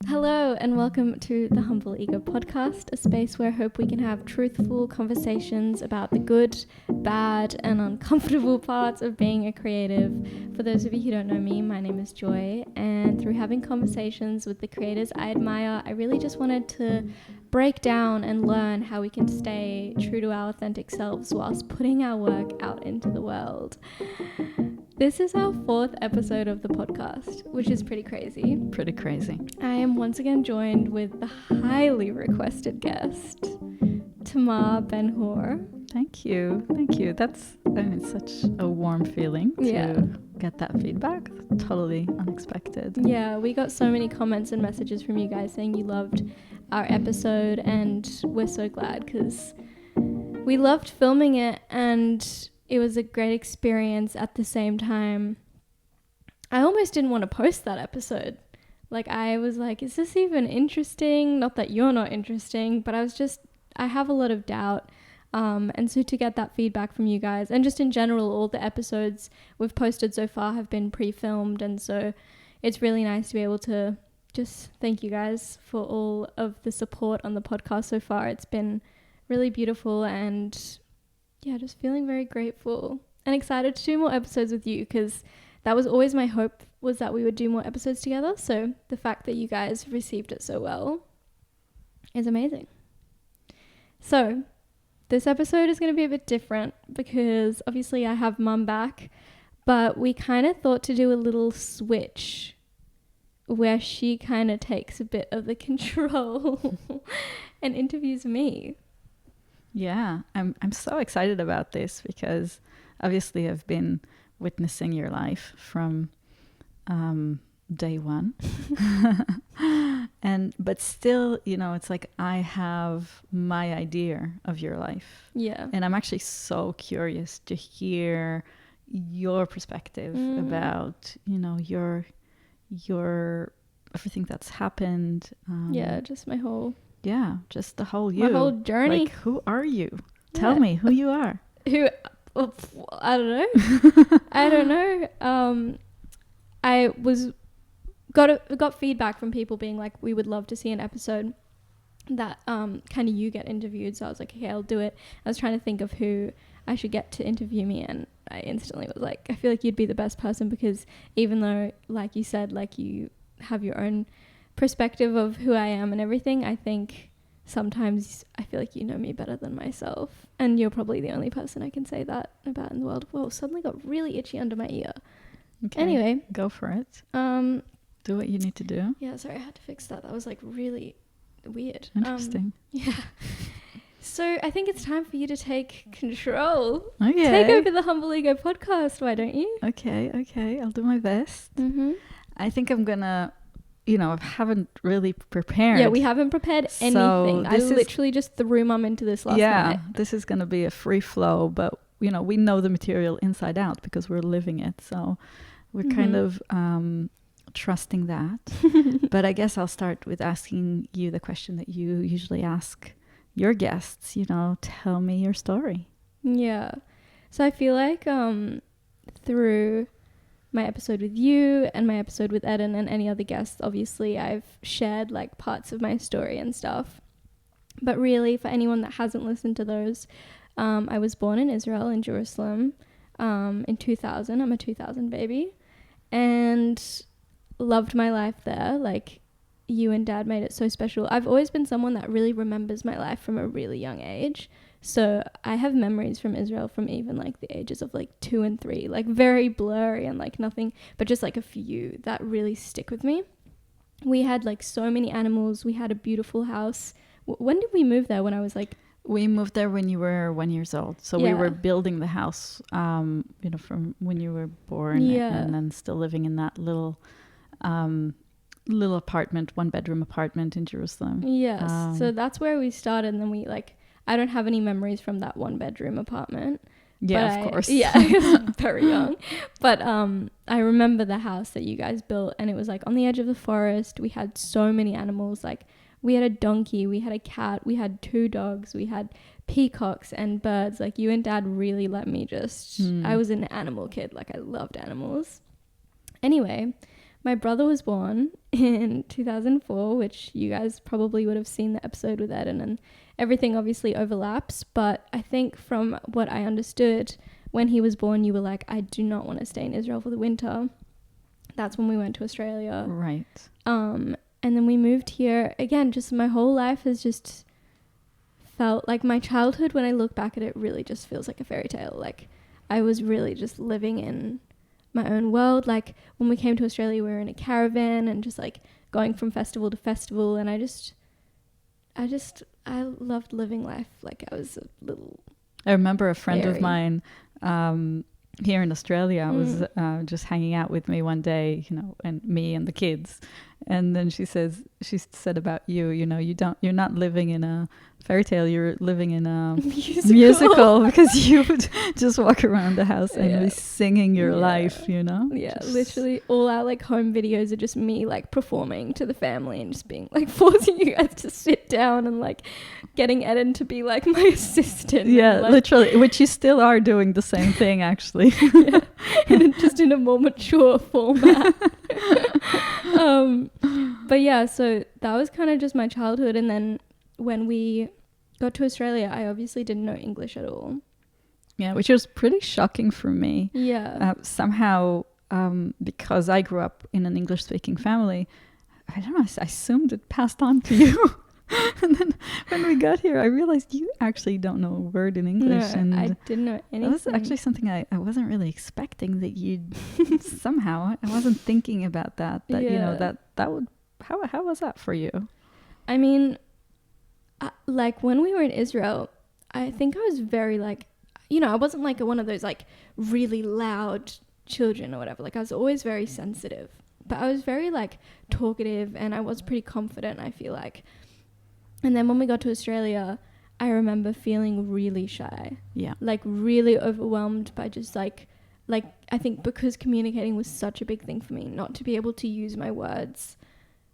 Hello and welcome to the Humble Ego podcast, a space where I hope we can have truthful conversations about the good, bad and uncomfortable parts of being a creative. For those of you who don't know me, my name is Joy, and through having conversations with the creators I admire, I really just wanted to break down and learn how we can stay true to our authentic selves whilst putting our work out into the world. This is our 4th episode of the podcast, which is pretty crazy. Pretty crazy. I am once again joined with the highly requested guest, Tamar Ben Hur. Thank you. That's such a warm feeling to get that feedback. Totally unexpected. Yeah, we got so many comments and messages from you guys saying you loved our episode, and we're so glad because we loved filming it and it was a great experience. At the same time, I almost didn't want to post that episode. I was like, is this even interesting? Not that you're not interesting, but I have a lot of doubt. And so to get that feedback from you guys, and just in general, all the episodes we've posted so far have been pre-filmed. And so it's really nice to be able to just thank you guys for all of the support on the podcast so far. It's been really beautiful, and yeah, just feeling very grateful and excited to do more episodes with you, because that was always my hope, was that we would do more episodes together. So the fact that you guys received it so well is amazing. So this episode is going to be a bit different because obviously I have Mum back, but we kind of thought to do a little switch where she kind of takes a bit of the control and interviews me. Yeah, I'm so excited about this because obviously I've been witnessing your life from day one. But still, it's like I have my idea of your life. Yeah. And I'm actually so curious to hear your perspective about, your everything that's happened. Just my whole... Yeah, just the whole you. My whole journey. Like, who are you? Tell me who you are. I don't know. I got feedback from people being like, we would love to see an episode that kind of you get interviewed. So I was like, okay, I'll do it. I was trying to think of who I should get to interview me, and I instantly was like, I feel like you'd be the best person, because even though, like you said, like you have your own perspective of who I am and everything, I think sometimes I feel like you know me better than myself, and you're probably the only person I can say that about in the world. Whoa, suddenly got really itchy under my ear. Okay, anyway, go for it. Do what you need to do. Yeah, sorry, I had to fix that. That was like really weird. Interesting. Yeah. So I think it's time for you to take control. Okay. Take over the Humble Ego podcast, why don't you? Okay, I'll do my best. Mm-hmm. I think I'm gonna, I haven't really prepared. Yeah, we haven't prepared anything. I literally just threw Mum into this last night. This is gonna be a free flow, but we know the material inside out because we're living it. So we're kind of trusting that. But I guess I'll start with asking you the question that you usually ask your guests, tell me your story. Yeah. So I feel like through my episode with you and my episode with Eden and any other guests, obviously I've shared like parts of my story and stuff. But really, for anyone that hasn't listened to those, I was born in Israel, in Jerusalem, in 2000. I'm a 2000 baby, and loved my life there. Like, you and Dad made it so special. I've always been someone that really remembers my life from a really young age. So I have memories from Israel from even like the ages of like 2 and 3, like very blurry and like nothing, but just like a few that really stick with me. We had like so many animals. We had a beautiful house. When did we move there? When I was like... We moved there when you were 1 year old. So we were building the house, from when you were born, and then still living in that little apartment, 1-bedroom apartment in Jerusalem. Yes. So that's where we started. And then we like... I don't have any memories from that 1-bedroom apartment. Yeah, of course. Yeah, I was very young. But I remember the house that you guys built, and it was like on the edge of the forest. We had so many animals. Like, we had a donkey, we had a cat, we had 2 dogs, we had peacocks and birds. Like, you and Dad really let me just... I was an animal kid. Like, I loved animals. Anyway, my brother was born in 2004, which you guys probably would have seen the episode with Eden, and everything obviously overlaps. But I think from what I understood, when he was born, you were like, I do not want to stay in Israel for the winter. That's when we went to Australia. Right. And then we moved here. Again, just my whole life has just felt like my childhood, when I look back at it, really just feels like a fairy tale. Like I was really just living in my own world. Like when we came to Australia, we were in a caravan and just like going from festival to festival. And I loved living life like I was a little... I remember a friend fairy. of mine here in Australia was just hanging out with me one day, you know, and me and the kids. And then she said about you, you know, you're not living in a fairy tale, you're living in a musical because you would just walk around the house and be singing your life, you know? Yeah, literally all our like home videos are just me like performing to the family and just being like forcing you guys to sit down and like getting Eden to be like my assistant. Yeah, and, like, literally, which you still are doing the same thing actually. Yeah, and just in a more mature format. But yeah, so that was kind of just my childhood. And then when we got to Australia, I obviously didn't know English at all. Yeah, which was pretty shocking for me. Yeah. Somehow, because I grew up in an English-speaking family, I don't know, I assumed it passed on to you. And then when we got here, I realized you actually don't know a word in English. No, and I didn't know anything. That was actually something I wasn't really expecting, that you'd somehow, I wasn't thinking about that you know, that would, how was that for you? I mean, like when we were in Israel, I think I was very like, you know, I wasn't like one of those like really loud children or whatever. Like I was always very sensitive, but I was very like talkative and I was pretty confident, I feel like. And then when we got to Australia, I remember feeling really shy. Yeah. Like really overwhelmed by just like I think because communicating was such a big thing for me, not to be able to use my words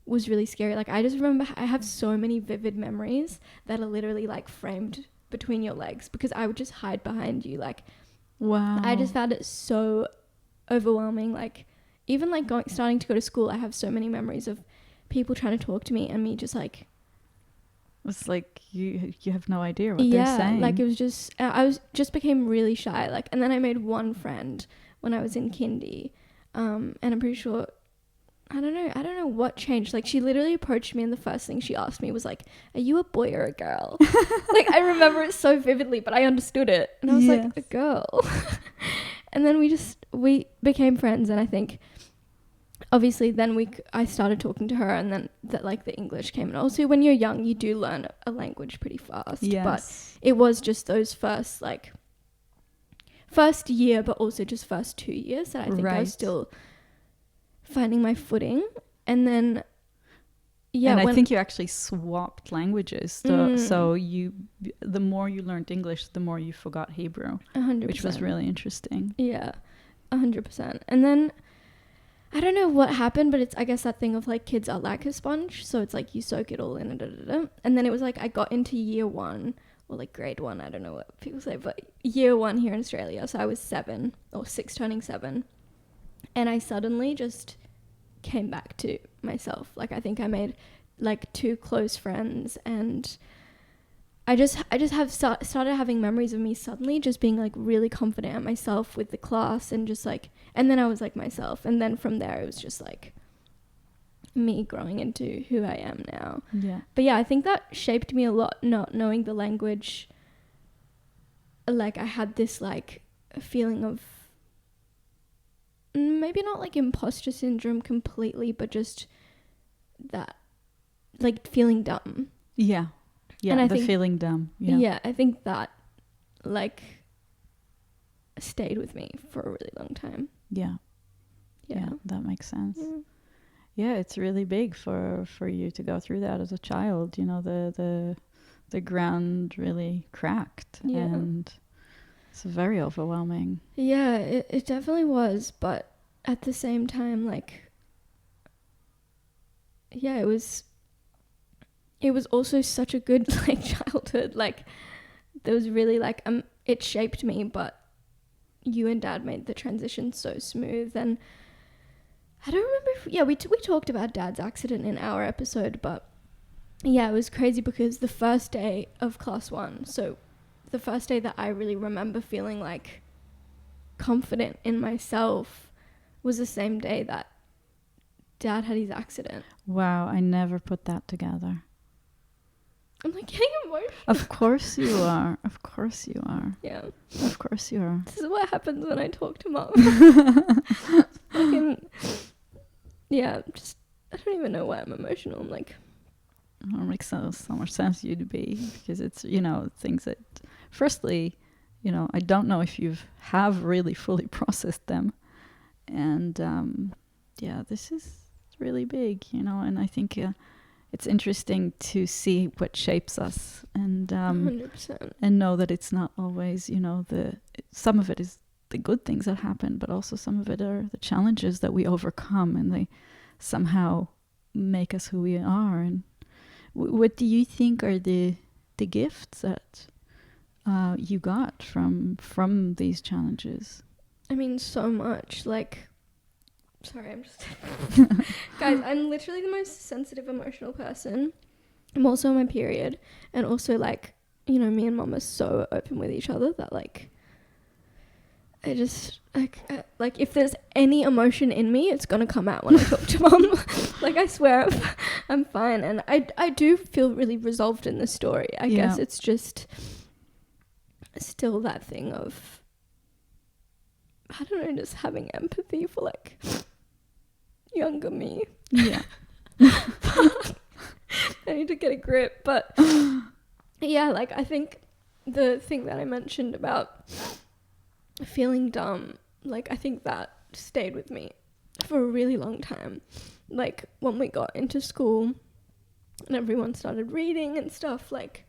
was really scary. Like I just remember I have so many vivid memories that are literally like framed between your legs because I would just hide behind you. Like, wow. I just found it so overwhelming. Like even like starting to go to school, I have so many memories of people trying to talk to me and me just like, it's like you have no idea what they're saying. Like it was just I became really shy. Like, and then I made one friend when I was in kindy, and I'm pretty sure I don't know what changed. Like she literally approached me and the first thing she asked me was like, "Are you a boy or a girl?" Like I remember it so vividly, but I understood it, and I was like, "A girl." And then we became friends, and I think obviously then I started talking to her, and then that like the English came. And also when you're young, you do learn a language pretty fast. Yes. But it was just those first year, but also just first 2 years that I think I was still finding my footing. And then and I think you actually swapped languages. So the more you learned English, the more you forgot Hebrew. 100%. Which was really interesting. Yeah, 100%. And then I don't know what happened, but it's I guess that thing of like kids are like a sponge, so it's like you soak it all in. And then it was like I got into year 1 or like grade 1, I don't know what people say, but year 1 here in Australia. So I was 7 or 6 turning 7, and I suddenly just came back to myself. Like I think I made like 2 close friends, and I just have started having memories of me suddenly just being like really confident at myself with the class, and just like, and then I was like myself, and then from there it was just like me growing into who I am now. Yeah. But yeah, I think that shaped me a lot, not knowing the language. Like I had this like feeling of maybe not like imposter syndrome completely, but just that like feeling dumb. Yeah. Yeah, and I the think, feeling dumb. Yeah. Yeah, I think that like stayed with me for a really long time. Yeah. Yeah, Yeah, that makes sense. Yeah. Yeah, it's really big for you to go through that as a child. You know, the ground really cracked, and it's very overwhelming. Yeah, it definitely was, but at the same time, like, yeah, it was also such a good like childhood. Like there was really like it shaped me, but you and Dad made the transition so smooth. And I don't remember if, we talked about Dad's accident in our episode, but yeah, it was crazy because the first day of class 1, so the first day that I really remember feeling like confident in myself was the same day that Dad had his accident. Wow, I never put that together. I'm like getting emotional. Of course you are. Of course you are. Yeah. Of course you are. This is what happens when I talk to Mom. Fucking, yeah, just, I don't even know why I'm emotional. I'm like... It makes so much sense you to be, because it's, you know, things that, firstly, you know, I don't know if you have really fully processed them. And yeah, this is really big, you know, and I think it's interesting to see what shapes us, and 100%. and know that it's not always, you know, some of it is the good things that happen, but also some of it are the challenges that we overcome, and they somehow make us who we are. And what do you think are the gifts that you got from these challenges? I mean, so much. Like, sorry, I'm just... Guys, I'm literally the most sensitive, emotional person. I'm also on my period. And also, like, you know, me and Mom are so open with each other that, like, I just... Like, if there's any emotion in me, it's gonna come out when I talk to Mom. Like, I swear I'm fine. And I do feel really resolved in this story. I guess it's just still that thing of... I don't know, just having empathy for, like, younger me. Yeah. I need to get a grip. But, yeah, like, I think the thing that I mentioned about feeling dumb, like, I think that stayed with me for a really long time. Like, when we got into school and everyone started reading and stuff, like,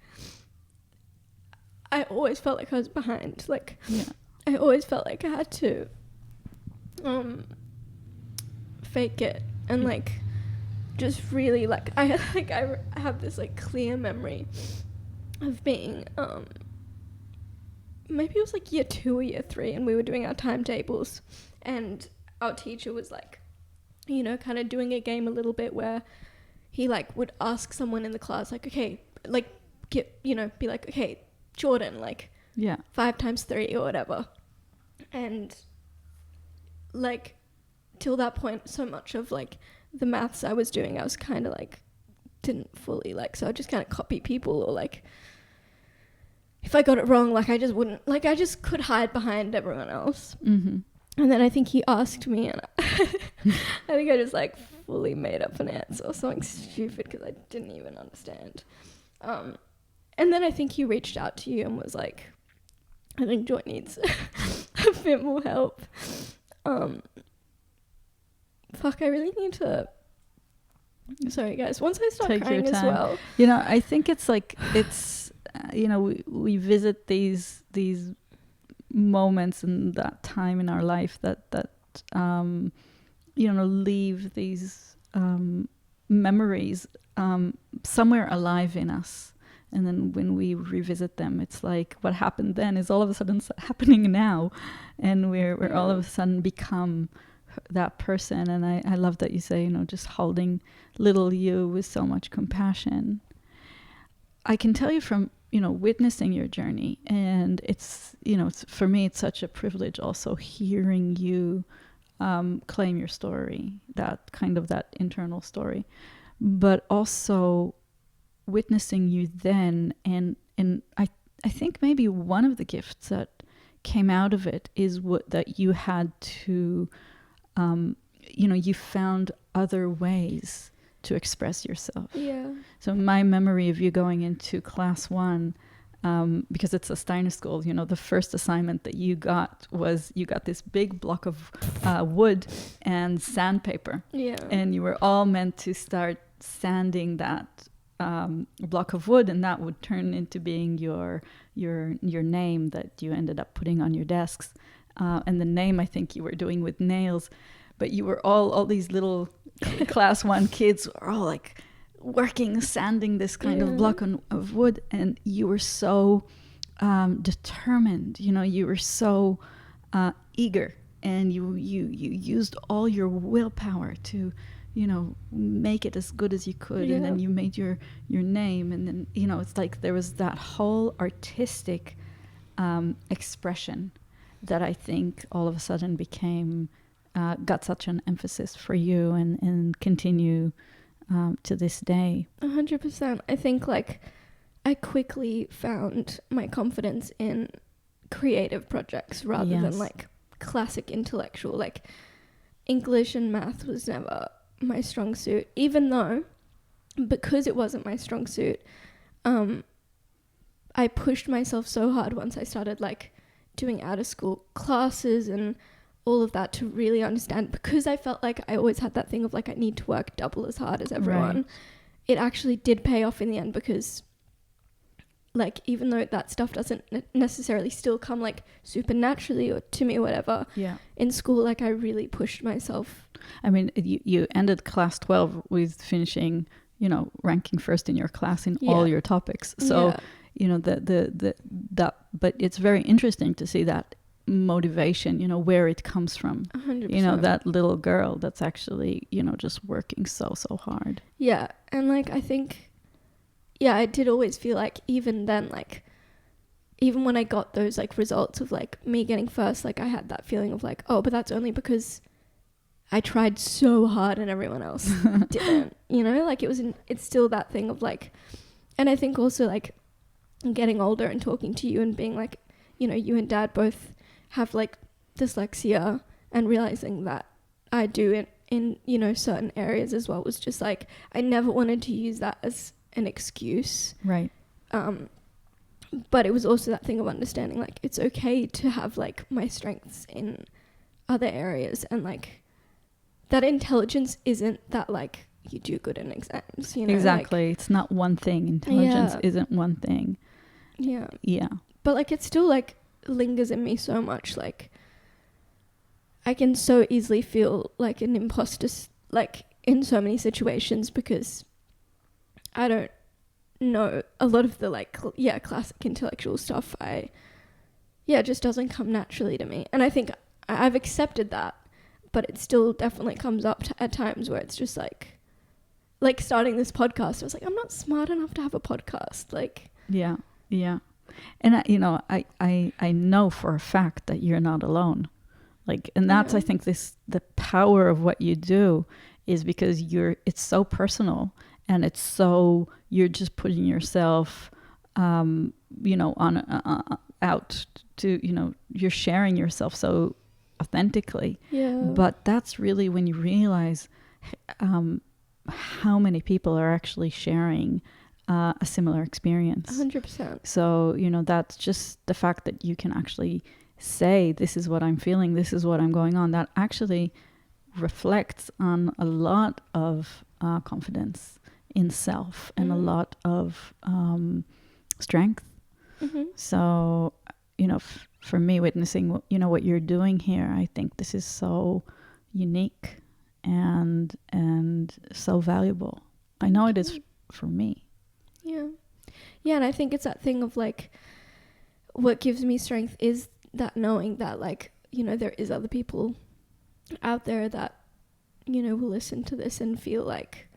I always felt like I was behind. Like, yeah. I always felt like I had to fake it and, like, just really, like, I have this, like, clear memory of being maybe it was like year 2 or year 3, and we were doing our timetables, and our teacher was, like, you know, kind of doing a game a little bit where he, like, would ask someone in the class, like, okay, like, be like, okay, Jordan, like, 5 times 3 or whatever. And, like, till that point, so much of, like, the maths I was doing, I was kind of, like, didn't fully, like, so I just kind of copy people, or, like, if I got it wrong, like, I just wouldn't, like, I just could hide behind everyone else. Mm-hmm. And then I think he asked me, and I think I just, like, fully made up an answer or something stupid because I didn't even understand. And then I think he reached out to you and was like, I think Joy needs a bit more help. Fuck, I really need to... Sorry, guys. Once I start crying as well... You know, I think it's like, it's, you know, we visit these moments and that time in our life that you know, leave these memories somewhere alive in us. And then when we revisit them, it's like what happened then is all of a sudden happening now, and we're all of a sudden become that person. And I love that you say, you know, just holding little you with so much compassion. I can tell you from, you know, witnessing your journey, and it's, you know, it's, for me, it's such a privilege also hearing you claim your story, that kind of that internal story, but also witnessing you then, and I think maybe one of the gifts that came out of it is that you had to, you know, you found other ways to express yourself. Yeah. So my memory of you going into class 1, because it's a Steiner school, you know, the first assignment that you got was you got this big block of wood and sandpaper. Yeah. And you were all meant to start sanding that block of wood, and that would turn into being your name that you ended up putting on your desks. And the name I think you were doing with nails, but you were all these little class 1 kids were all like working, sanding this kind of block of wood, and you were so determined, you know, you were so eager, and you used all your willpower to, you know, make it as good as you could, and then you made your name, and then, you know, it's like there was that whole artistic expression that I think all of a sudden became got such an emphasis for you, and continue to this day. 100%. I think like I quickly found my confidence in creative projects rather than like classic intellectual. Like English and math was never my strong suit, even though, because it wasn't my strong suit, I pushed myself so hard once I started like doing out of school classes and all of that to really understand, because I felt like I always had that thing of like I need to work double as hard as everyone. Right. It actually did pay off in the end, because like even though that stuff doesn't necessarily still come like super naturally or to me or whatever, in school, like I really pushed myself. I mean, you ended class 12 with finishing, you know, ranking first in your class in all your topics. So you know, that, but it's very interesting to see that motivation, you know, where it comes from. 100%. You know, that little girl that's actually, you know, just working so hard. Yeah. And like I think, I did always feel like even then, like even when I got those like results of like me getting first, like I had that feeling of like, oh, but that's only because I tried so hard and everyone else didn't, you know, like it's still that thing of like, and I think also like getting older and talking to you and being like, you know, you and Dad both have like dyslexia, and realizing that I do in you know, certain areas as well, was just like, I never wanted to use that as an excuse. Right. But it was also that thing of understanding like it's okay to have like my strengths in other areas, and like that intelligence isn't that like you do good in exams, you know. Exactly. Like, it's not one thing. Intelligence isn't one thing. Yeah. But like it still like lingers in me so much. Like I can so easily feel like an imposter, like in so many situations, because I don't know a lot of the like classic intellectual stuff. It just doesn't come naturally to me, and I think I've accepted that, but it still definitely comes up at times where it's just like starting this podcast, I was like, I'm not smart enough to have a podcast. Like yeah And you know, I know for a fact that you're not alone. Like, and that's I think the power of what you do is because it's so personal, and it's so, you're just putting yourself you know, on out to, you know, you're sharing yourself so authentically. But that's really when you realize how many people are actually sharing a similar experience. 100%. So, you know, that's just the fact that you can actually say, this is what I'm feeling, this is what I'm going on, that actually reflects on a lot of confidence in self and a lot of strength. So, you know, for me, witnessing, you know, what you're doing here, I think this is so unique and so valuable. I know it is for me. And I think it's that thing of like, what gives me strength is that knowing that, like, you know, there is other people out there that, you know, will listen to this and feel like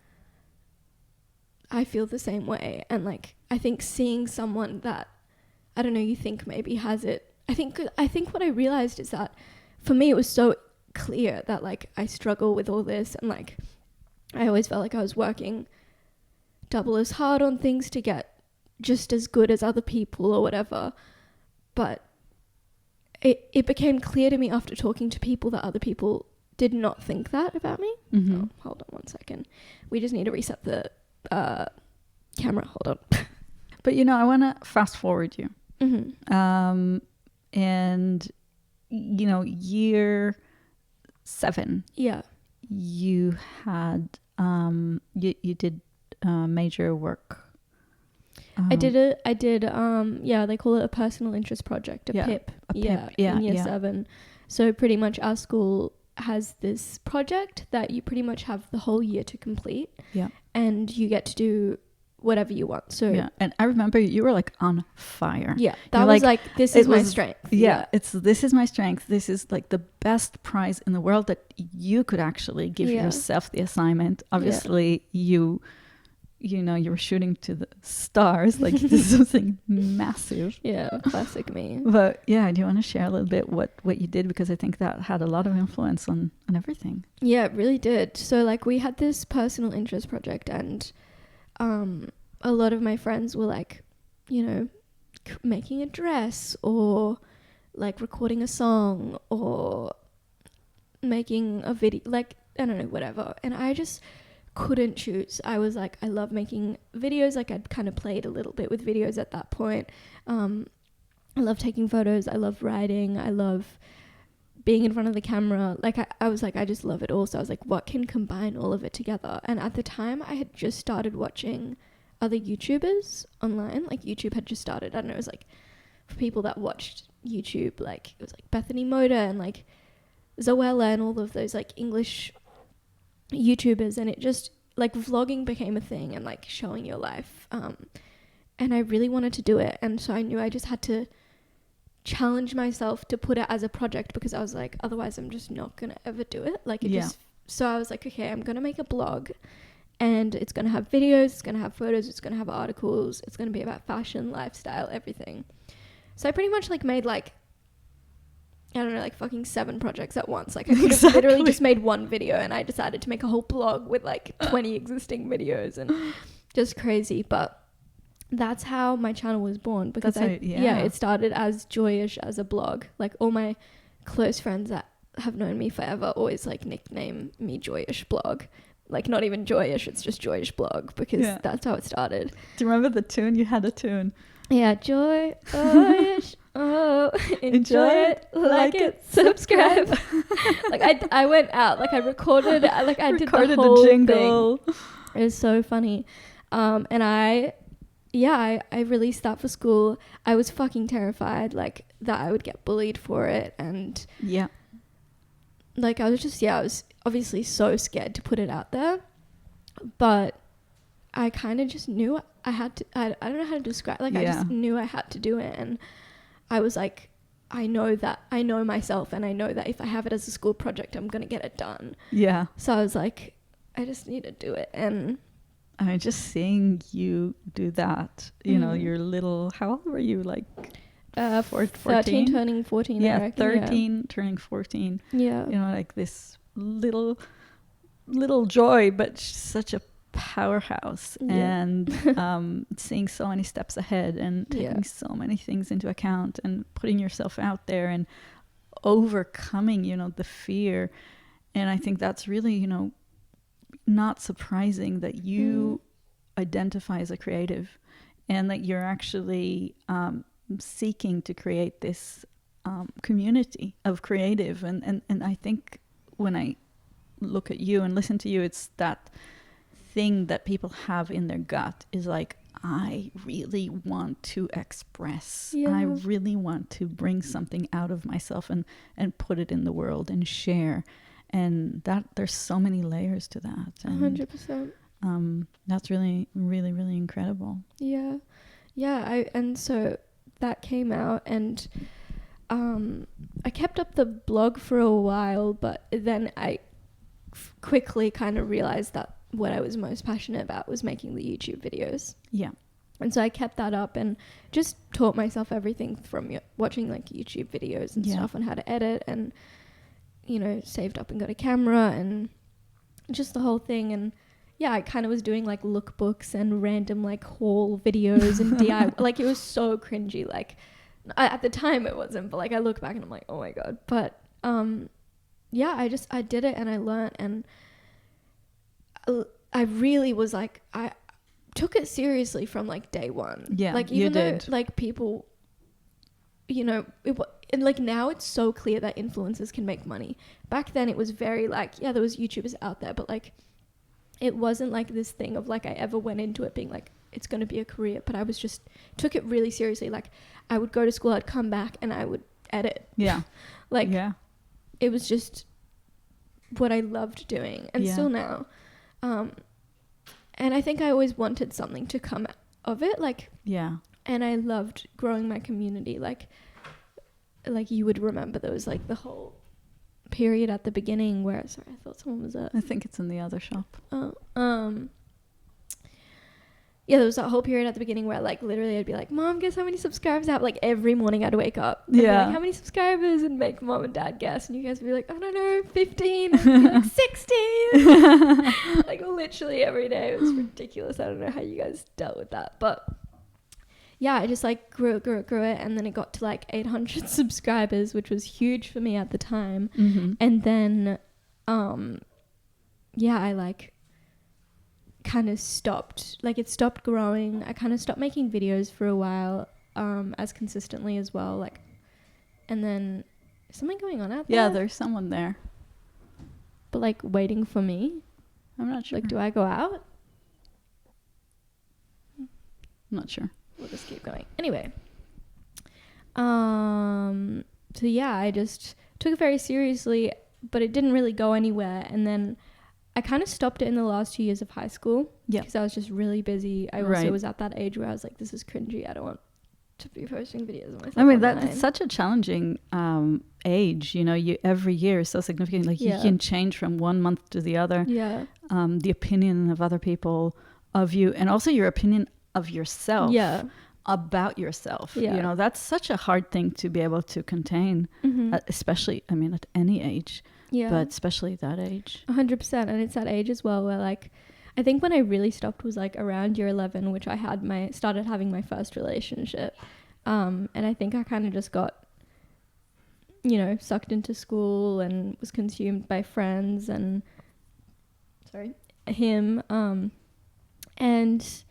I feel the same way. And like, I think seeing someone that, I don't know, you think maybe has it, I think what I realized is that for me it was so clear that like I struggle with all this, and like I always felt like I was working double as hard on things to get just as good as other people or whatever. But it became clear to me after talking to people that other people did not think that about me. Oh, hold on 1 second. We just need to reset the camera. Hold on. But, you know, I want to fast forward you. And, you know, year 7. Yeah. You had, you did major work. I did, they call it a personal interest project, a PIP. In year 7. So pretty much our school has this project that you pretty much have the whole year to complete. Yeah. And you get to do whatever you want. So yeah, and I remember you were like on fire. Yeah, that was like this is my strength. Yeah, this is my strength. This is like the best prize in the world that you could actually give yourself the assignment. Obviously, you know, you were shooting to the stars. Like this is something massive. Yeah, classic me. But yeah, do you want to share a little bit what you did? Because I think that had a lot of influence on everything. Yeah, it really did. So like we had this personal interest project, and a lot of my friends were like, you know, making a dress or like recording a song or making a video, like, I don't know, whatever. And I just couldn't choose. I was like, I love making videos. Like I'd kind of played a little bit with videos at that point. I love taking photos. I love writing. I love being in front of the camera. Like I was like, I just love it all. So I was like, what can combine all of it together? And at the time I had just started watching other YouTubers online. Like YouTube had just started. I don't know, it was like for people that watched YouTube, like it was like Bethany Moda and like Zoella and all of those like English YouTubers, and it just like vlogging became a thing and like showing your life. And I really wanted to do it, and so I knew I just had to challenge myself to put it as a project, because I was like, otherwise I'm just not gonna ever do it. Like it just, so I was like, okay, I'm gonna make a blog, and it's gonna have videos, it's gonna have photos, it's gonna have articles, it's gonna be about fashion, lifestyle, everything. So I pretty much like made like, I don't know, like fucking 7 projects at once. Like I could have literally just made one video, and I decided to make a whole blog with like 20 existing videos and just crazy. But that's how my channel was born, because it started as Joyish as a blog. Like all my close friends that have known me forever always like nickname me Joyish blog. Like not even Joyish, it's just Joyish blog, because that's how it started. Do you remember the tune? You had a tune. Yeah, Joyish. Oh, enjoy it, like it, subscribe. Like I went out, like I recorded, like I did the whole jingle thing. It was so funny. And I released that for school. I was fucking terrified, like that I would get bullied for it, and like I was obviously so scared to put it out there, but I kind of just knew I had to. I don't know how to describe. Like I just knew I had to do it, and I was like, I know myself, and I know that if I have it as a school project, I'm gonna get it done. Yeah. So I was like, I just need to do it. And I mean, just seeing you do that, you know, your little, how old were you? Like 14? 13 turning 14. Yeah, I reckon, 13 turning 14. Yeah. You know, like this little Joy, but such a powerhouse, and seeing so many steps ahead and taking so many things into account and putting yourself out there and overcoming, you know, the fear. And I think that's really, you know, not surprising that you identify as a creative, and that you're actually seeking to create this community of creative. And I think when I look at you and listen to you, it's that thing that people have in their gut is like, I really want to express. I really want to bring something out of myself and put it in the world and share. And that there's so many layers to that. And, 100%. That's really, really, really incredible. Yeah. And so that came out, and I kept up the blog for a while, but then I quickly kind of realized that what I was most passionate about was making the YouTube videos. Yeah. And so I kept that up and just taught myself everything from watching like YouTube videos and stuff on how to edit, and, you know, saved up and got a camera and just the whole thing. And yeah, I kind of was doing like lookbooks and random like haul videos and DIY. Like it was so cringy. Like at the time it wasn't, but like I look back and I'm like, oh my God. But yeah, I did it, and I learned, and I really was like, I took it seriously from like day one. Yeah, like even though like people, you know, and like now it's so clear that influencers can make money. Back then it was very like, yeah, there was YouTubers out there, but like it wasn't like this thing of like I ever went into it being like it's going to be a career. But I was just took it really seriously. Like I would go to school, I'd come back, and I would edit. Yeah. Like it was just what I loved doing, and still now. and I think I always wanted something to come of it, like, yeah. and I loved growing my community. Like you would remember there was like the whole period at the beginning where, sorry, I thought someone was I think it's in the other shop. Yeah, there was that whole period at the beginning where like literally I'd be like, Mom, guess how many subscribers I have? Like every morning I'd wake up and be like, how many subscribers, and make Mom and Dad guess, and you guys would be like, I don't know, 15, and I'd be like 16. Like literally every day. It was ridiculous. I don't know how you guys dealt with that, but yeah, I just like grew it, and then it got to like 800 subscribers, which was huge for me at the time. And then yeah, I like kind of stopped, like it stopped growing. I kind of stopped making videos for a while, as consistently as well, like, and then is something going on out there? Yeah, there's someone there, but like waiting for me. I'm not sure. Like, do I go out? I'm not sure. We'll just keep going anyway. So yeah, I just took it very seriously, but it didn't really go anywhere. And then I kind of stopped it in the last 2 years of high school. Yeah. Because I was just really busy. I also was at that age where I was like, this is cringy. I don't want to be posting videos of myself. I mean, that's such a challenging age. You know, every year is so significant. Like you can change from one month to the other. Yeah. The opinion of other people of you, and also your opinion of yourself. Yeah. About yourself. Yeah. You know, that's such a hard thing to be able to contain, especially, I mean, at any age. Yeah. But especially that age. 100%. And it's that age as well where like, I think when I really stopped was like around year 11, which I had started having my first relationship. And I think I kind of just got, you know, sucked into school and was consumed by friends and him. And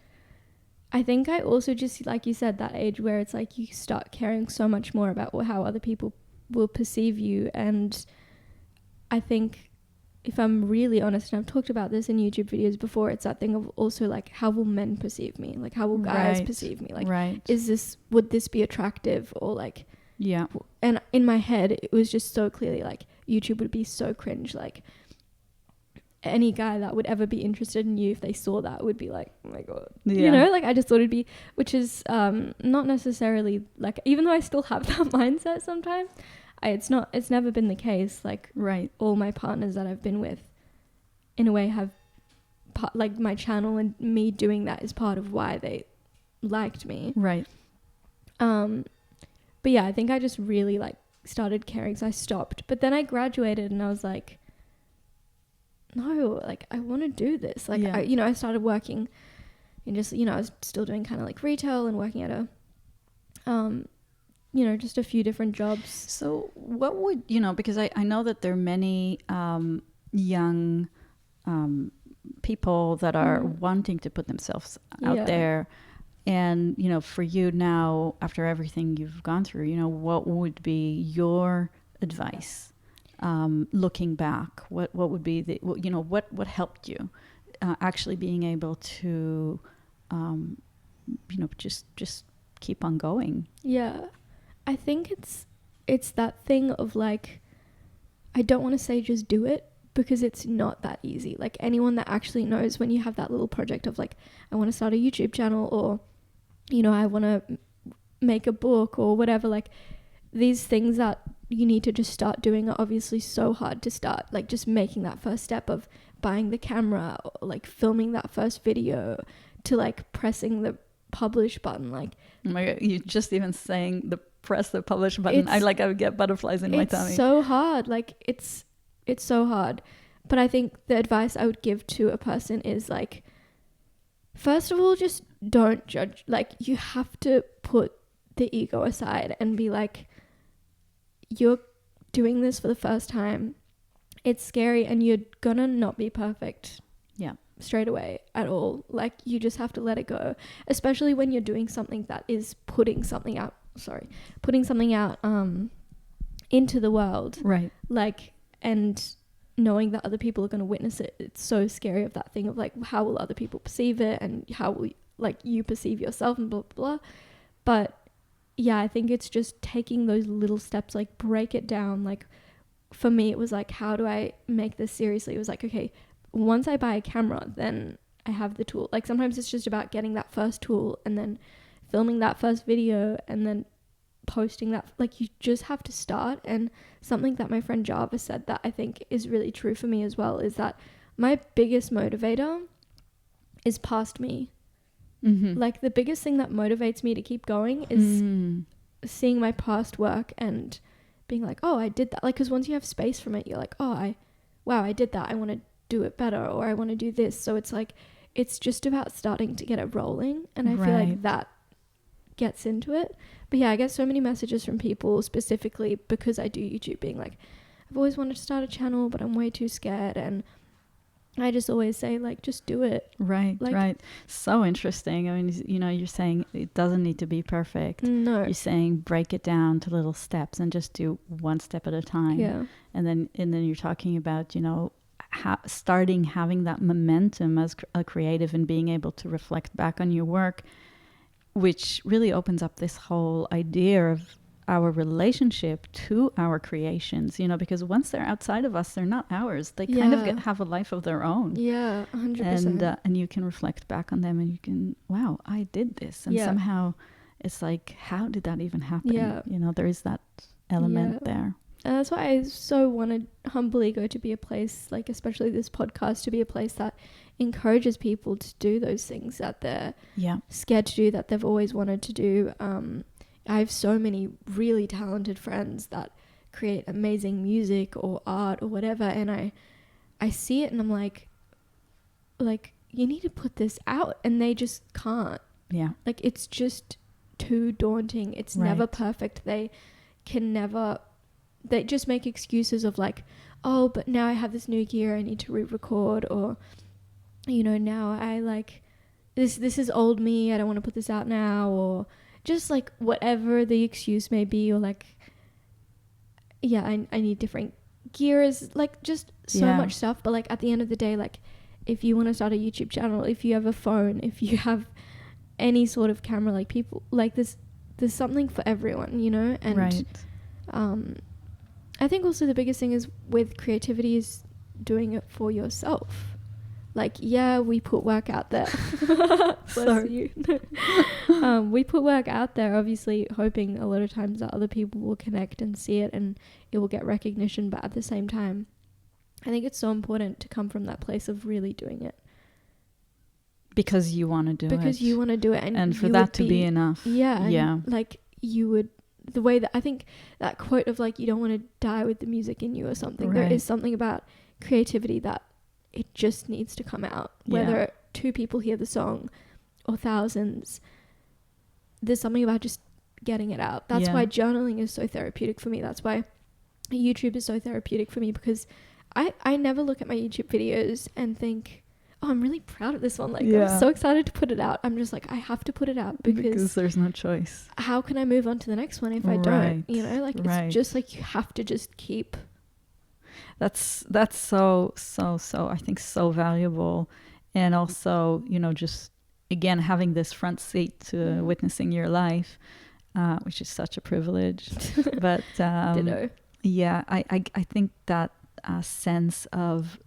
I think I also just, like you said, that age where it's like you start caring so much more about how other people will perceive you. And I think, if I'm really honest, and I've talked about this in YouTube videos before, it's that thing of also like, how will men perceive me? Like, how will guys perceive me? Like, would this be attractive? Or like, yeah. And in my head, it was just so clearly like, YouTube would be so cringe. Like, any guy that would ever be interested in you, if they saw that, would be like, oh my God. Yeah. You know, like, I just thought it'd be, which is not necessarily like, even though I still have that mindset sometimes, it's never been the case. Like, all my partners that I've been with in a way have like my channel and me doing that is part of why they liked me. Right. But yeah, I think I just really like started caring, so I stopped. But then I graduated and I was like, no, like I want to do this. Like, I started working and just, I was still doing kind of like retail and working at a, just a few different jobs. So what would, because I know that there are many young people that are wanting to put themselves out there. And, for you now, after everything you've gone through, what would be your advice? Looking back, what would be what helped you actually being able to, just keep on going? Yeah. I think it's that thing of like, I don't want to say just do it, because it's not that easy. Like, anyone that actually knows, when you have that little project of like, I want to start a YouTube channel, or, I want to make a book or whatever, like these things that you need to just start doing are obviously so hard to start. Like, just making that first step of buying the camera, or like filming that first video, to like pressing the publish button. Like, oh my God, you just even saying press the publish button, I would get butterflies in my tummy. It's so hard. Like, it's so hard. But I think the advice I would give to a person is like, first of all, just don't judge. Like, you have to put the ego aside and be like, you're doing this for the first time. It's scary and you're gonna not be perfect. Yeah. Straight away at all. Like, you just have to let it go. Especially when you're doing something that is putting something out into the world. Right. Like, and knowing that other people are going to witness it. It's so scary, of that thing of like, how will other people perceive it, and how will like you perceive yourself, and blah, blah, blah. But yeah, I think it's just taking those little steps, like break it down. Like, for me, it was like, how do I make this seriously? It was like, okay, once I buy a camera, then I have the tool. Like sometimes it's just about getting that first tool and then filming that first video and then posting that. Like you just have to start. And something that my friend Java said that I think is really true for me as well is that my biggest motivator is past me. Like the biggest thing that motivates me to keep going is seeing my past work and being like, oh, I did that. Like, because once you have space from it, you're like, oh, I did that. I want to do it better, or I want to do this. So it's like, it's just about starting to get it rolling. And I feel like that gets into it. But yeah, I get so many messages from people specifically because I do YouTube being like, I've always wanted to start a channel, but I'm way too scared. And I just always say, like, just do it. Right. So interesting. I mean, you know, you're saying it doesn't need to be perfect. No. You're saying break it down to little steps and just do one step at a time. Yeah. And then you're talking about, you know, starting having that momentum as a creative and being able to reflect back on your work, which really opens up this whole idea of our relationship to our creations, you know, because once they're outside of us, they're not ours. They kind of have a life of their own. Yeah, 100%. And you can reflect back on them and you can, wow, I did this. And somehow it's like, how did that even happen? Yeah. You know, there is that element there. And that's why I so wanted Humble Ego to be a place, like especially this podcast, to be a place that encourages people to do those things that they're scared to do, that they've always wanted to do. I have so many really talented friends that create amazing music or art or whatever, and I see it and I'm like you need to put this out, and they just can't. Yeah. Like it's just too daunting. It's never perfect. They just make excuses of like, oh, but now I have this new gear, I need to re-record, or you know, now I like this is old me, I don't want to put this out now, or just like whatever the excuse may be, or like, yeah, I need different gears, like just so much stuff. But like at the end of the day, like if you want to start a YouTube channel, if you have a phone, if you have any sort of camera, like people, like there's something for everyone, you know? And I think also the biggest thing is with creativity is doing it for yourself. Like, yeah, we put work out there. Bless you. We put work out there, obviously hoping a lot of times that other people will connect and see it and it will get recognition. But at the same time, I think it's so important to come from that place of really doing it. Because you want to do it. Because you want to do it. And for that to be enough. Yeah. And like you would, the way that I think that quote of like, you don't want to die with the music in you or something. There is something about creativity that it just needs to come out, whether 2 people hear the song or thousands. There's something about just getting it out. That's why journaling is so therapeutic for me. That's why YouTube is so therapeutic for me, because I never look at my YouTube videos and think, oh, I'm really proud of this one. Like I'm so excited to put it out. I'm just like, I have to put it out because there's no choice. How can I move on to the next one if I don't? You know, like it's just like you have to just keep. That's so I think so valuable. And also, you know, just again having this front seat to witnessing your life, which is such a privilege. But Ditto. Yeah, I think that sense of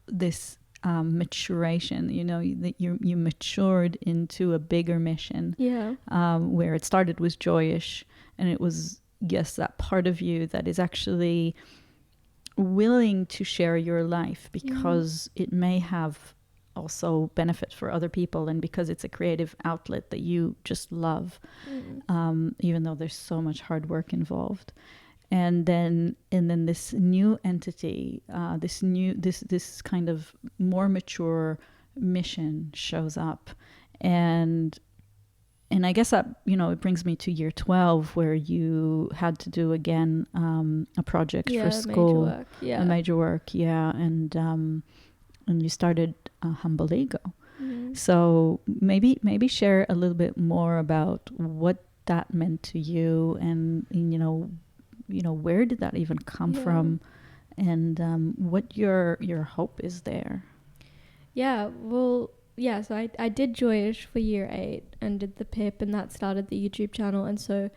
this maturation, you know, that you matured into a bigger mission. Where it started was joyish, and it was that part of you that is actually willing to share your life because it may have also benefit for other people, and because it's a creative outlet that you just love, even though there's so much hard work involved. And then this new entity, this kind of more mature mission shows up, and I guess that, you know, it brings me to year 12, where you had to do again a project for school, a major work, and you started Humble Ego. So maybe share a little bit more about what that meant to you, and you know, where did that even come from, and what your hope is there. So I did Joyish for year 8 and did the PIP, and that started the YouTube channel. And so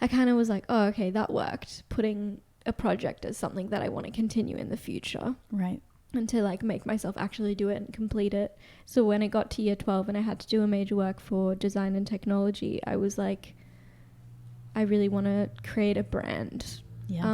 I kind of was like, oh, okay, that worked, putting a project as something that I want to continue in the future. Right. and to like make myself actually do it and complete it. So when it got to year 12 and I had to do a major work for design and technology, I was like, I really want to create a brand. Yes.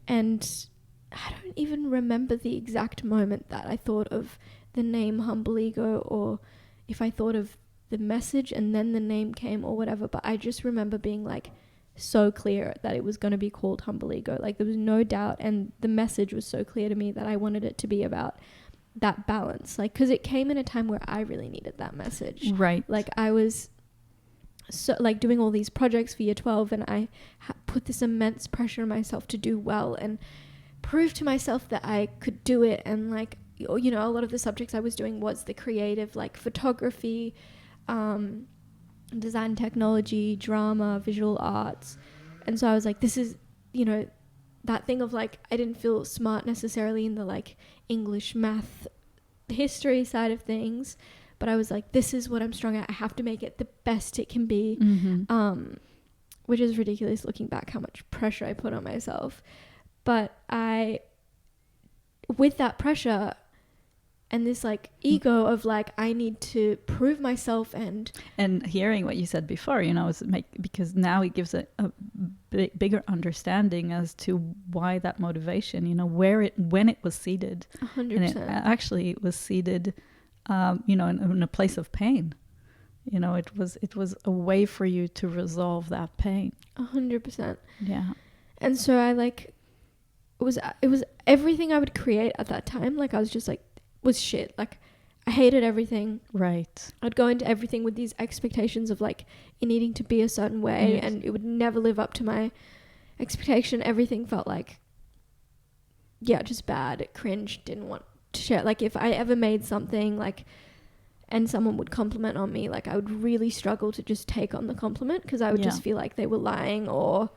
And I don't even remember the exact moment that I thought of the name Humble Ego, or if I thought of the message and then the name came or whatever, but I just remember being like so clear that it was going to be called Humble Ego. Like there was no doubt, and the message was so clear to me that I wanted it to be about that balance, like because it came in a time where I really needed that message. Right. Like I was so like doing all these projects for year 12, and I put this immense pressure on myself to do well and prove to myself that I could do it. And like, you know, a lot of the subjects I was doing was the creative, like photography, design, technology, drama, visual arts. And so I was like, this is, you know, that thing of like, I didn't feel smart necessarily in the like English, math, history side of things, but I was like, this is what I'm strong at. I have to make it the best it can be. Which is ridiculous looking back how much pressure I put on myself. But with that pressure and this like ego of like, I need to prove myself, and hearing what you said before, you know, is because now it gives a bigger understanding as to why that motivation, you know, when it was seeded. 100%. And actually it was seeded, you know, in a place of pain. You know, it was a way for you to resolve that pain. 100%. Yeah. And so I like, it was everything I would create at that time. Like I was just like, was shit. Like I hated everything. Right. I'd go into everything with these expectations of like it needing to be a certain way, yes, and it would never live up to my expectation. Everything felt like, yeah, just bad, cringe, didn't want to share. Like if I ever made something like, and someone would compliment on me, like I would really struggle to just take on the compliment, because I would just feel like they were lying, or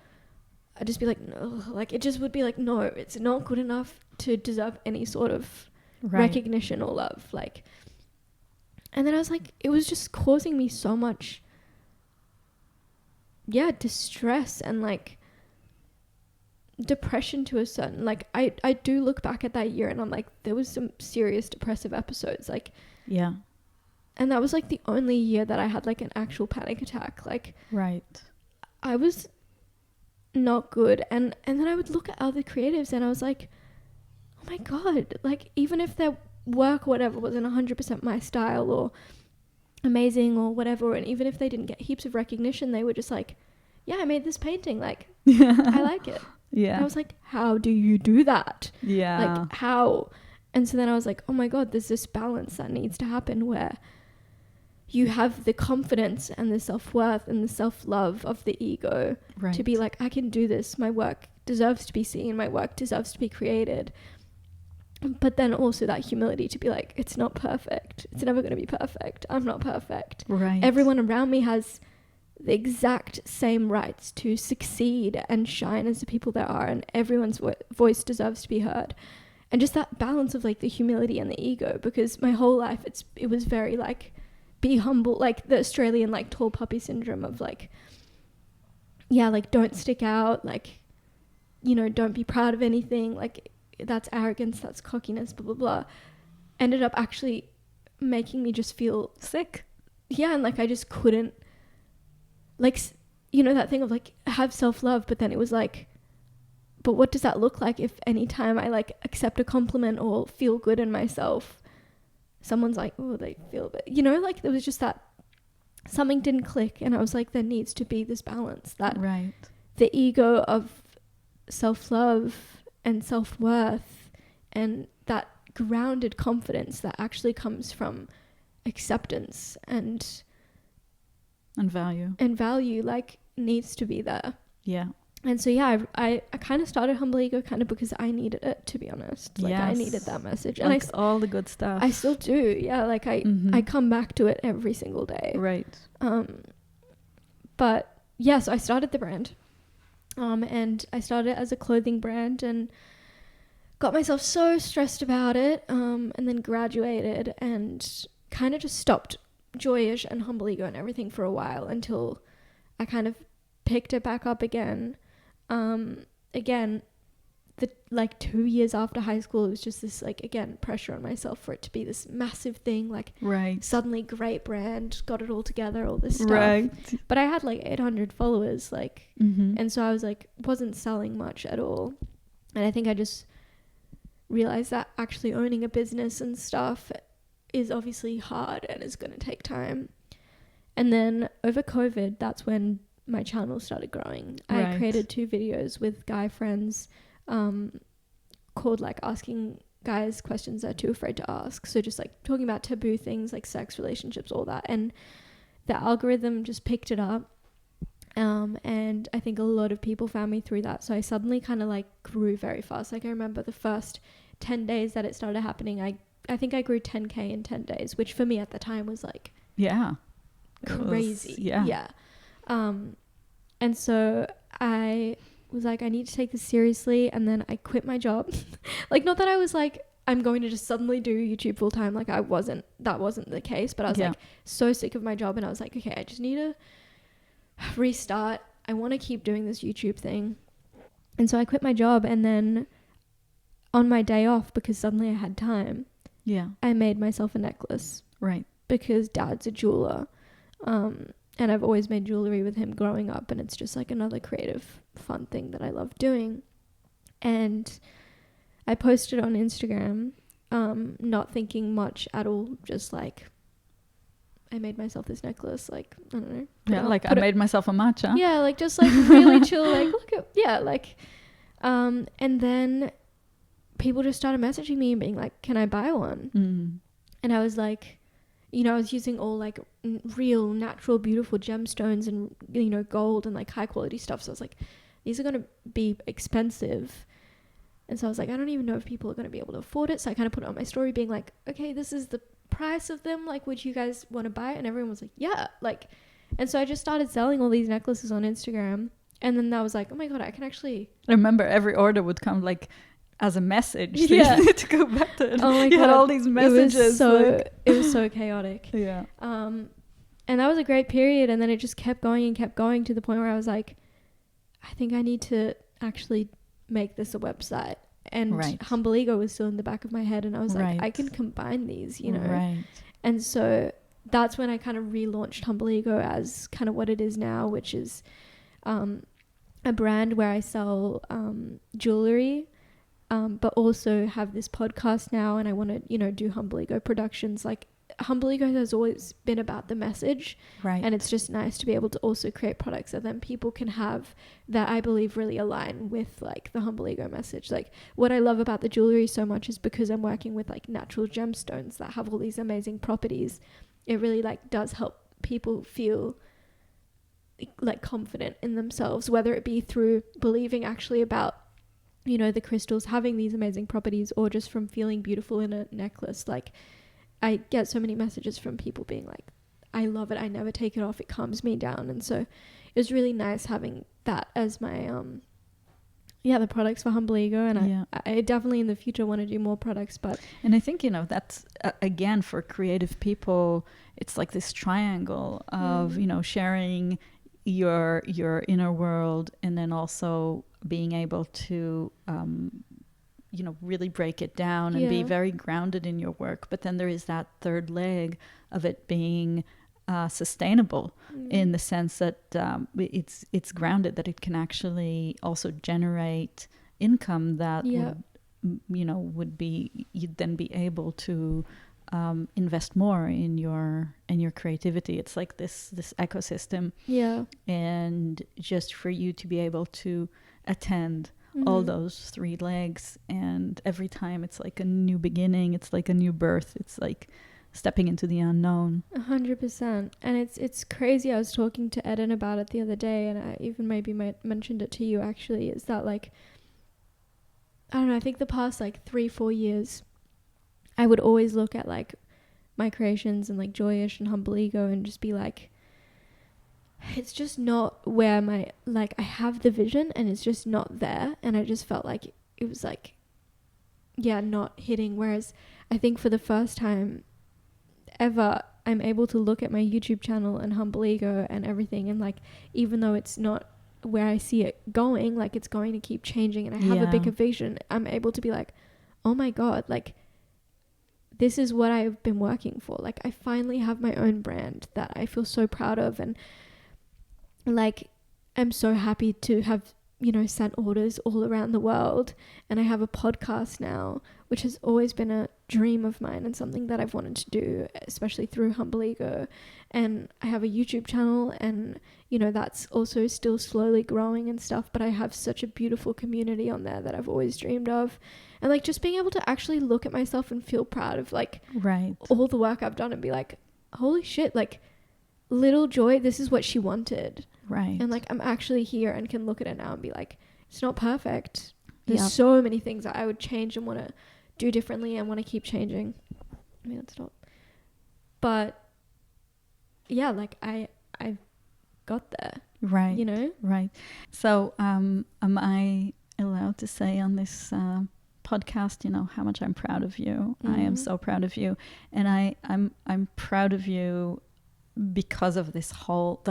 I'd just be like, no, like it just would be like, no, it's not good enough to deserve any sort of recognition or love. Like, and then I was like, it was just causing me so much distress and like depression to a certain, like I do look back at that year and I'm like, there was some serious depressive episodes, like, yeah, and that was like the only year that I had like an actual panic attack. Like, I was not good. And then I would look at other creatives and I was like, oh my god, like even if their work or whatever wasn't 100% my style or amazing or whatever, and even if they didn't get heaps of recognition, they were just like, yeah, I made this painting, like I like it. And I was like, how do you do that? Like how? And so then I was like, oh my god, there's this balance that needs to happen where you have the confidence and the self-worth and the self-love of the ego to be like, I can do this, my work deserves to be seen, my work deserves to be created. But then also that humility to be like, it's not perfect, it's never going to be perfect, I'm not perfect, everyone around me has the exact same rights to succeed and shine as the people there are, and everyone's voice deserves to be heard. And just that balance of like the humility and the ego, because my whole life it was very like, be humble, like the Australian like tall puppy syndrome of like, yeah, like don't stick out, like, you know, don't be proud of anything, like that's arrogance, that's cockiness, blah blah blah, ended up actually making me just feel sick. Yeah. And like I just couldn't, like, you know, that thing of like have self-love, but then it was like, but what does that look like if any time I like accept a compliment or feel good in myself, someone's like, oh, they feel a bit, you know, like there was just that something didn't click. And I was like, there needs to be this balance, that the ego of self-love and self-worth and that grounded confidence that actually comes from acceptance and value like needs to be there. And so I kind of started Humble Ego kind of because I needed it, to be honest. Like I needed that message, and like all the good stuff. I still do. Like I come back to it every single day. But yeah, so I started the brand, and I started as a clothing brand and got myself so stressed about it, and then graduated and kind of just stopped Joyish and Humble Ego and everything for a while until I kind of picked it back up again. Again, the like 2 years after high school, it was just this like, again, pressure on myself for it to be this massive thing, like suddenly great brand, got it all together, all this stuff. But I had like 800 followers, like, and so I was like, wasn't selling much at all. And I think I just realized that actually owning a business and stuff is obviously hard and is going to take time. And then over COVID, that's when my channel started growing. I created 2 videos with guy friends called like asking guys questions they're too afraid to ask. So just like talking about taboo things like sex, relationships, all that. And the algorithm just picked it up. And I think a lot of people found me through that. So I suddenly kind of like grew very fast. Like I remember the first 10 days that it started happening, I think I grew 10K in 10 days, which for me at the time was like crazy. And so I was like, I need to take this seriously. And then I quit my job. Like, not that I was like, I'm going to just suddenly do YouTube full time. Like that wasn't the case, but I was like so sick of my job. And I was like, okay, I just need to restart. I want to keep doing this YouTube thing. And so I quit my job. And then on my day off, because suddenly I had time, I made myself a necklace. Right. Because Dad's a jeweler. And I've always made jewelry with him growing up, and it's just like another creative, fun thing that I love doing. And I posted on Instagram, not thinking much at all, just like, I made myself this necklace, like, I don't know. I made myself a matcha. Yeah, like, just like really chill, like, look at, like, and then people just started messaging me and being like, can I buy one? And I was like, you know, I was using all like real, natural, beautiful gemstones and, you know, gold and like high quality stuff. So I was like, these are going to be expensive. And so I was like, I don't even know if people are going to be able to afford it. So I kind of put it on my story being like, okay, this is the price of them. Like, would you guys want to buy it? And everyone was like, yeah. Like, and so I just started selling all these necklaces on Instagram. And then I was like, oh my God, I can actually. I remember every order would come like as a message. So you needed to go back to it. Oh my you God. had all these messages. It was so chaotic. Yeah. And that was a great period. And then it just kept going and kept going to the point where I was like, I think I need to actually make this a website. And Humble Ego was still in the back of my head. And I was like, I can combine these, you know. Right. And so that's when I kind of relaunched Humble Ego as kind of what it is now, which is a brand where I sell jewelry, but also have this podcast now, and I want to, you know, do Humble Ego productions. Like, Humble Ego has always been about the message, and it's just nice to be able to also create products that then people can have that I believe really align with like the Humble Ego message. Like, what I love about the jewelry so much is because I'm working with like natural gemstones that have all these amazing properties. It really like does help people feel like confident in themselves, whether it be through believing actually about, you know, the crystals having these amazing properties, or just from feeling beautiful in a necklace. Like, I get so many messages from people being like, I love it, I never take it off, it calms me down. And so it was really nice having that as my the products for Humble Ego. And I definitely in the future want to do more products. And I think, you know, that's again for creative people, it's like this triangle of you know, sharing your inner world, and then also being able to you know, really break it down and be very grounded in your work. But then there is that third leg of it being sustainable in the sense that it's grounded, that it can actually also generate income that would, you know, you'd then be able to invest more in your creativity. It's like this ecosystem, and just for you to be able to attend all those three legs, and every time it's like a new beginning, it's like a new birth, it's like stepping into the unknown. 100%. And it's crazy. I was talking to Eden about it the other day, and I even maybe mentioned it to you actually, is that like, I don't know, I think the past like 3-4 years I would always look at like my creations and like Joyish and Humble Ego and just be like, it's just not where my, like, I have the vision and it's just not there. And I just felt like it was like, not hitting. Whereas I think for the first time ever, I'm able to look at my YouTube channel and Humble Ego and everything, and like, even though it's not where I see it going, like it's going to keep changing, and I have a bigger vision, I'm able to be like, oh my God, like this is what I've been working for. Like I finally have my own brand that I feel so proud of, and like I'm so happy to have, you know, sent orders all around the world, and I have a podcast now, which has always been a dream of mine and something that I've wanted to do, especially through Humble Ego. And I have a YouTube channel, and you know, that's also still slowly growing and stuff, but I have such a beautiful community on there that I've always dreamed of. And like just being able to actually look at myself and feel proud of like all the work I've done, and be like, holy shit, like little Joy, this is what she wanted. Right. And like I'm actually here and can look at it now and be like, it's not perfect. There's so many things that I would change and want to do differently and want to keep changing. I mean, that's not. But yeah, like I've got there. Right. You know? Right. So am I allowed to say on this podcast, you know, how much I'm proud of you? I am so proud of you. And I'm proud of you because of this whole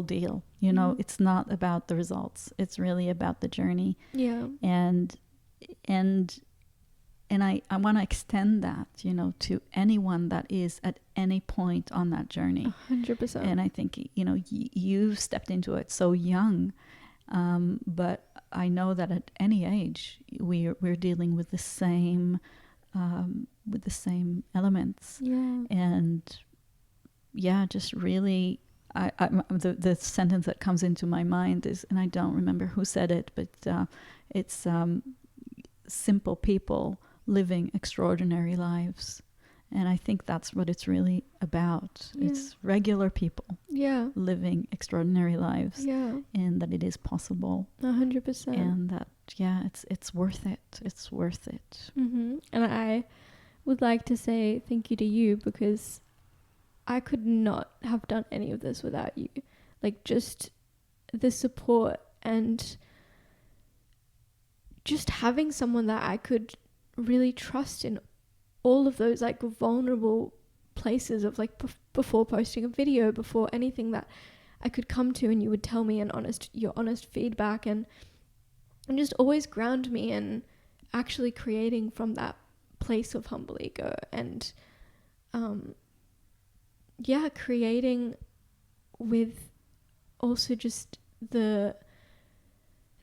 deal. You know, it's not about the results. It's really about the journey. Yeah. And I want to extend that, you know, to anyone that is at any point on that journey. 100%. And I think, you know, you've stepped into it so young, but I know that at any age we're dealing with the same elements. Yeah. And yeah, just really, the sentence that comes into my mind is, and I don't remember who said it, but it's simple people living extraordinary lives. And I think that's what it's really about. Yeah. It's regular people living extraordinary lives, and that it is possible. 100%. And that, it's worth it. It's worth it. Mm-hmm. And I would like to say thank you to you, because I could not have done any of this without you. Like just the support and just having someone that I could really trust in all of those like vulnerable places of like before posting a video, before anything, that I could come to, and you would tell me your honest feedback, and just always ground me in actually creating from that place of humble ego, and creating with also just the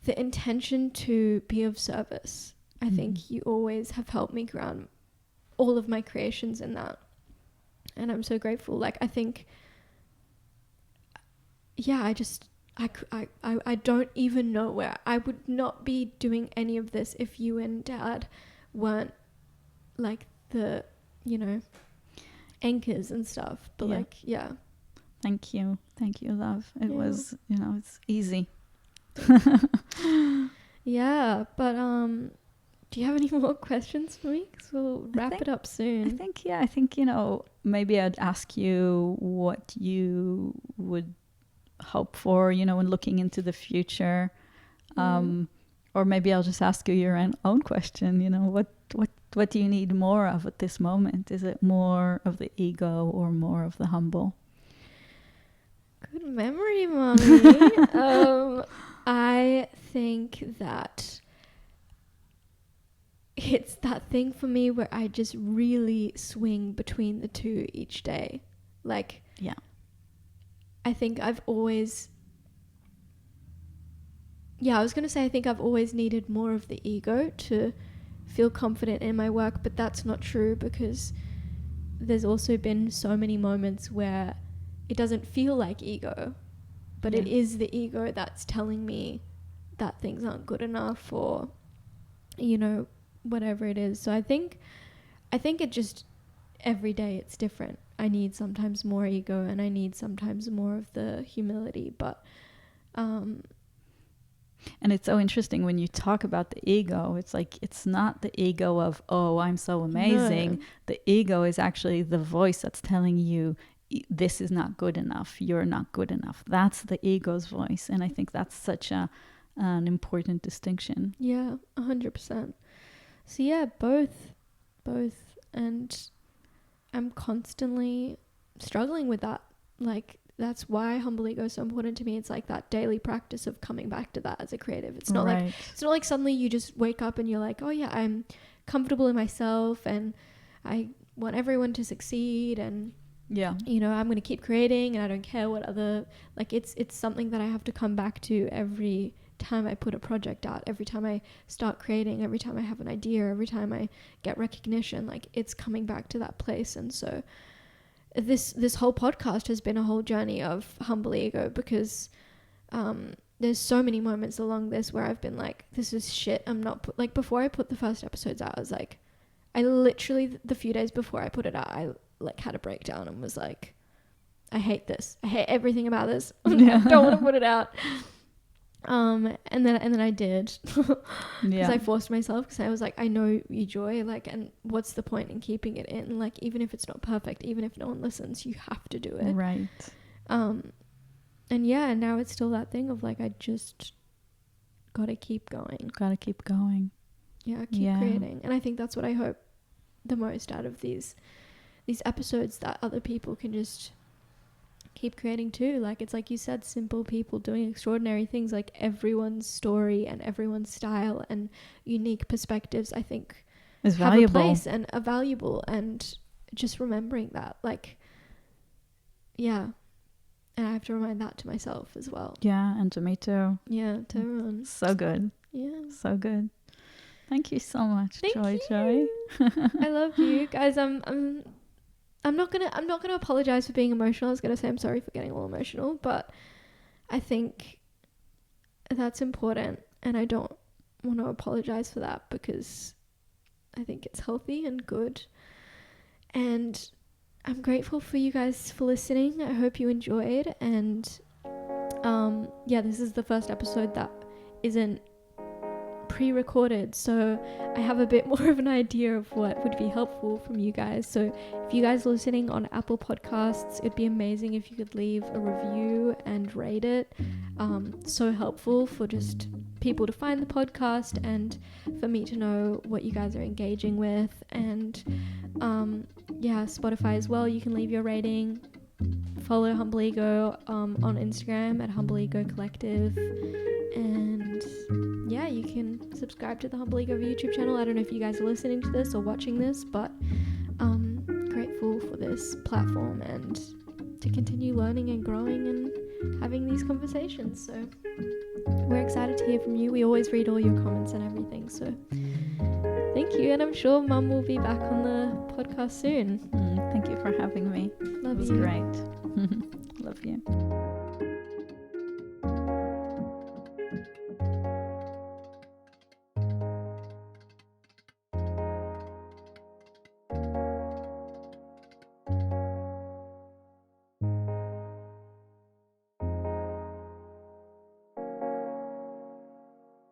intention to be of service. I think you always have helped me ground all of my creations in that, and I'm so grateful. Like I think, I don't even know where I would not be doing any of this if you and Dad weren't like the, you know, anchors and stuff. But thank you, love. It was, you know, it's easy. But do you have any more questions for me? Because we'll wrap it up soon. I think, you know, maybe I'd ask you what you would hope for, you know, when looking into the future. Or maybe I'll just ask you your own question, you know, what do you need more of at this moment? Is it more of the ego or more of the humble? Good memory, Mommy. I think that it's that thing for me where I just really swing between the two each day. Like, I think I've always, I was going to say, I think I've always needed more of the ego to feel confident in my work, but that's not true, because there's also been so many moments where it doesn't feel like ego, but it is the ego that's telling me that things aren't good enough, or, you know, whatever it is. So I think it just, every day it's different. I need sometimes more ego, and I need sometimes more of the humility, but and it's so interesting when you talk about the ego. It's like, it's not the ego of, oh, I'm so amazing. No. The ego is actually the voice that's telling you, this is not good enough. You're not good enough. That's the ego's voice. And I think that's such an important distinction. Yeah, 100%. So yeah, both. And I'm constantly struggling with that. Like, that's why Humble Ego is so important to me. It's like that daily practice of coming back to that as a creative. It's not like, it's not like suddenly you just wake up and you're like, oh yeah, I'm comfortable in myself and I want everyone to succeed and you know, I'm going to keep creating and I don't care what other, like it's something that I have to come back to every time I put a project out, every time I start creating, every time I have an idea, every time I get recognition, like it's coming back to that place. And so this whole podcast has been a whole journey of Humble Ego, because there's so many moments along this where I've been like, this is shit. I'm not like, before I put the first episodes out, I was like, I literally, the few days before I put it out, I like had a breakdown and was like, I hate this. I hate everything about this. I don't want to put it out. And then I did, because I forced myself, because I was like, I know you, Joy, like, and what's the point in keeping it in? Like, even if it's not perfect, even if no one listens, you have to do it. Right. And yeah, and now it's still that thing of like, I just gotta keep going. Yeah, keep creating. And I think that's what I hope the most out of these episodes, that other people can just keep creating too. Like, it's like you said, simple people doing extraordinary things. Like, everyone's story and everyone's style and unique perspectives, I think, is have valuable. a place and are valuable. And just remembering that, like, yeah, and I have to remind that to myself as well. Yeah, and to me too. Yeah, to everyone. So good. Yeah, so good. Thank you so much. Thank Joy. I love you guys. I'm not gonna apologize for being emotional. I was gonna say I'm sorry for getting all emotional, but I think that's important, and I don't want to apologize for that, because I think it's healthy and good. And I'm grateful for you guys for listening. I hope you enjoyed. And this is the first episode that isn't pre-recorded, so I have a bit more of an idea of what would be helpful from you guys. So if you guys are listening on Apple Podcasts, it'd be amazing if you could leave a review and rate it. So helpful for just people to find the podcast and for me to know what you guys are engaging with. And Spotify as well, you can leave your rating. Follow Humble Ego on Instagram at Humble Ego Collective, and you can subscribe to the Humble Ego YouTube channel. I don't know if you guys are listening to this or watching this, but grateful for this platform and to continue learning and growing and having these conversations. So we're excited to hear from you. We always read all your comments and everything, so thank you. And I'm sure Mum will be back on the podcast soon. Thank you for having me. Love you. It was great. Love you.